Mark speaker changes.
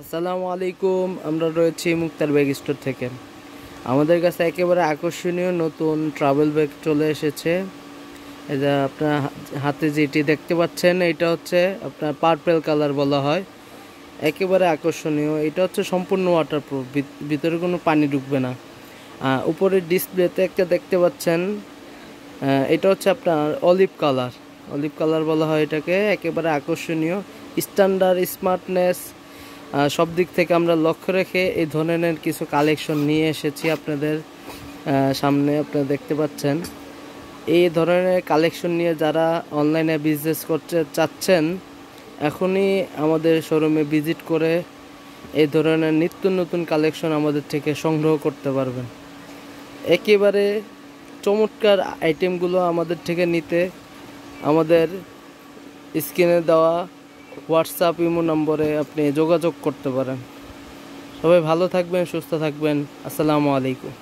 Speaker 1: আসসালামু আলাইকুম। আমরা রয়েছি মুক্তার ব্যাগ স্টোর থেকে। আমাদের কাছে একেবারে আকর্ষণীয় নতুন ট্রাভেল ব্যাগ চলে এসেছে। এই যে আপনার হাতে যেটি দেখতে পাচ্ছেন, এটা হচ্ছে আপনার পার্পেল কালার বলা হয়। একেবারে আকর্ষণীয়। এটা হচ্ছে সম্পূর্ণ ওয়াটারপ্রুফ, ভিতরে কোনো পানি ঢুকবে না। উপরের ডিসপ্লেতে একটা দেখতে পাচ্ছেন, এটা হচ্ছে আপনার অলিভ কালার। অলিভ কালার বলা হয় এটাকে। একেবারে আকর্ষণীয়, স্ট্যান্ডার্ড, স্মার্টনেস সব দিক থেকে আমরা লক্ষ্য রেখে এই ধরনের কিছু কালেকশন নিয়ে এসেছি আপনাদের সামনে। আপনারা দেখতে পাচ্ছেন, এই ধরনের কালেকশন নিয়ে যারা অনলাইনে বিজনেস করতে চাচ্ছেন, এখনই আমাদের শোরুমে ভিজিট করে এই ধরনের নিত্য নতুন কালেকশন আমাদের থেকে সংগ্রহ করতে পারবেন। একেবারে চমৎকার আইটেমগুলো আমাদের থেকে নিতে আমাদের স্ক্রিনে দেওয়া হোয়াটসঅ্যাপ ইমো নম্বরে আপনি যোগাযোগ করতে পারেন। সবাই ভালো থাকবেন, সুস্থ থাকবেন। আসসালামু আলাইকুম।